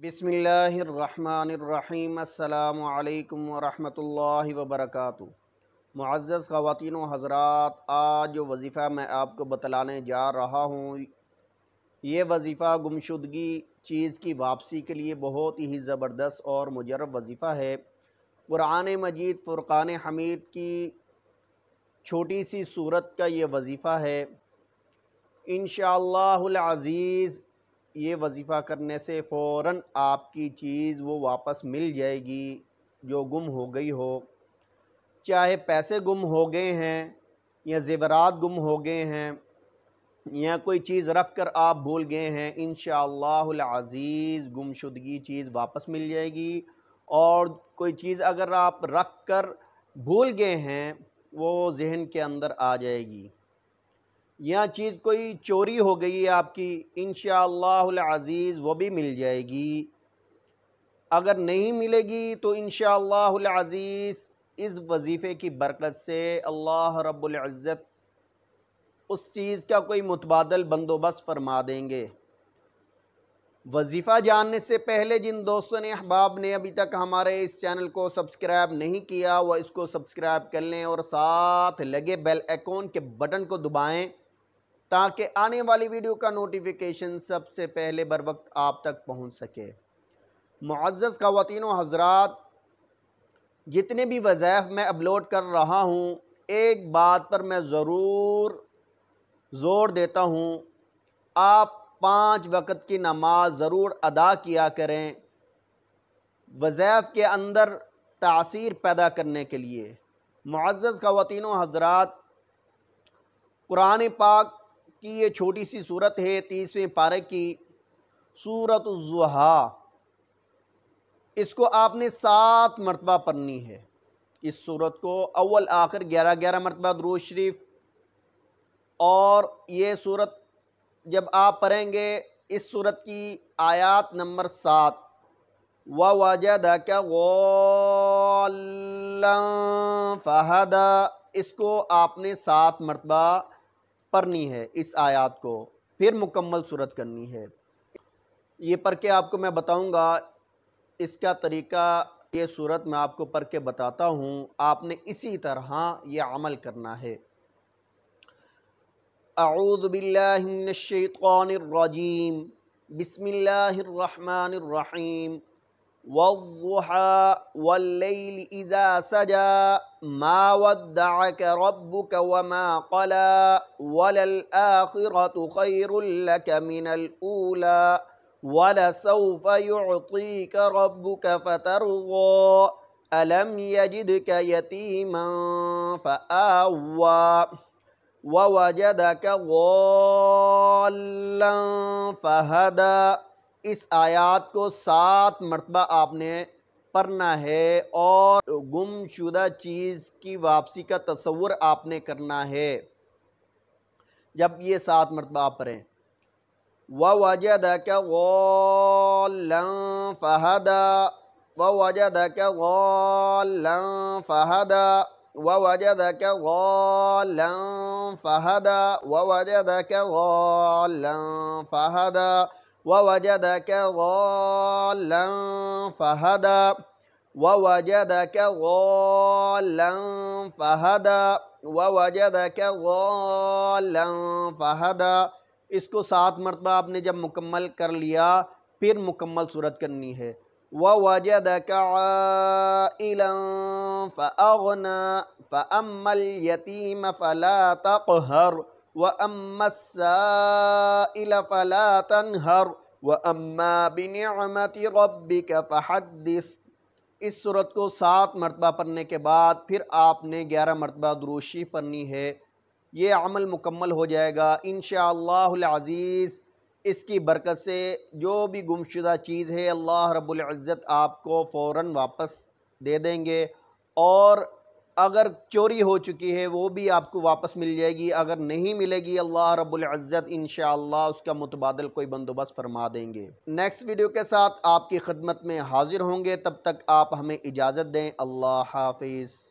बिस्मिल्लाहिर्रहमानिर्रहीम। अस्सलामु अलैकुम वरहमतुल्लाहि वबरकातुहू। मुअज़्ज़ज़ ख़वातीन व हज़रात, आज जो वज़ीफ़ा मैं आपको बतलाने जा रहा हूँ, ये वज़ीफ़ा गुमशुदगी चीज़ की वापसी के लिए बहुत ही ज़बरदस्त और मुजर्रब वज़ीफ़ा है। कुरान मजीद फ़ुरक़ान हमीद की छोटी सी सूरत का ये वज़ीफ़ा है। इंशाअल्लाहुल अज़ीज़ ये वज़ीफ़ा करने से फ़ौरन आपकी चीज़ वो वापस मिल जाएगी जो गुम हो गई हो। चाहे पैसे गुम हो गए हैं या ज़ेवरात गुम हो गए हैं या कोई चीज़ रख कर आप भूल गए हैं, इंशाअल्लाहुल अज़ीज़ गुमशुदगी चीज़ वापस मिल जाएगी। और कोई चीज़ अगर आप रख कर भूल गए हैं वो ज़हन के अंदर आ जाएगी। या चीज़ कोई चोरी हो गई है आपकी, इंशाअल्लाहुल अज़ीज़ वो भी मिल जाएगी। अगर नहीं मिलेगी तो इंशाअल्लाहुल अज़ीज़ इस वज़ीफ़े की बरकत से अल्लाह रब्बुल इज़्ज़त उस चीज़ का कोई मुतबादल बंदोबस्त फरमा देंगे। वज़ीफ़ा जानने से पहले जिन दोस्तों ने अहबाब ने अभी तक हमारे इस चैनल को सब्सक्राइब नहीं किया वह इसको सब्सक्राइब कर लें और साथ लगे बेल आइकन के बटन को दबाएं ताकि आने वाली वीडियो का नोटिफिकेशन सबसे पहले बर वक्त आप तक पहुंच सके। मुअज़्ज़ज़ ख़वातीन व हज़रात, जितने भी वज़ाइफ मैं अपलोड कर रहा हूं, एक बात पर मैं ज़रूर ज़ोर देता हूं, आप 5 वक़्त की नमाज ज़रूर अदा किया करें वज़ाइफ के अंदर तासीर पैदा करने के लिए। मुअज़्ज़ज़ ख़वातीन व हज़रात, कुरान पाक की ये छोटी सी सूरत है 30वें पारे की सूरत ज़ुहा। इसको आपने 7 मरतबा पढ़नी है। इस सूरत को अव्वल आखिर 11-11 मरतबा दुरूद शरीफ। और ये सूरत जब आप पढ़ेंगे, इस सूरत की आयत नंबर 7, ववजदक ज़ाल्लन फ़हदा, इसको आपने 7 मरतबा पढ़नी है। इस आयत को फिर मुकम्मल सूरत करनी है। ये पढ़ के आपको मैं बताऊंगा इसका तरीका। ये सूरत मैं आपको पढ़ के बताता हूँ, आपने इसी तरह ये अमल करना है। अऊज़ु बिल्लाहि मिनश शैतानिर रजीम, बिस्मिल्लाहिर्रहमानिर रहीम। वद्दुहा वल्लैलि इज़ा सजा, मा वद्दअक रब्बुक वमा क़ला, वलल आखिरतु खैरुल लक मिनल ऊला, वलसौफ युअतीक रब्बुक फतरज़ा, अलम यजिदक यतीमन फ़आवा, ववजदक ज़ाल्लन फ़हदा। इस आयत को 7 मरतबा आपने पढ़ना है और गुमशुदा चीज़ की वापसी का तसव्वुर आपने करना है। जब ये 7 मरतबा आप पढ़ें, ववजदक ज़ाल्लन फ़हदा, ववजदक ज़ाल्लन फ़हदा, ववजदक ज़ाल्लन फ़हदा, ववजदक ज़ाल्लन फ़हदा, ववजदक ज़ाल्लन फ़हदा, ववजदक ज़ाल्लन फ़हदा, ववजदक ज़ाल्लन फ़हदा। इसको 7 मरतबा आपने जब मुकम्मल कर लिया, फिर मुकम्मल सूरत करनी है। ववजदक आइलन फ़अग़ना, फ़अम्मल यतीम फ़ला तक़हर, वअम्मस्साइल फ़ला तन्हर, वअम्मा बिनिअमति रब्बिक फ़हद्दिस। इस सूरत को 7 मरतबा पढ़ने के बाद फिर आपने 11 मरतबा दुरूद शरीफ पढ़नी है। ये अमल मुकम्मल हो जाएगा इंशाअल्लाहुल अज़ीज़। इसकी बरकत से जो भी गुमशुदा चीज़ है अल्लाह रब्बुल इज़्ज़त आपको फ़ौरन वापस दे देंगे। और अगर चोरी हो चुकी है वो भी आपको वापस मिल जाएगी। अगर नहीं मिलेगी, अल्लाह रब्बुल इज़्ज़त इंशाअल्लाह उसका मुतबादल कोई बंदोबस्त फरमा देंगे। नेक्स्ट वीडियो के साथ आपकी खिदमत में हाजिर होंगे, तब तक आप हमें इजाज़त दें। अल्लाह हाफ़िज़।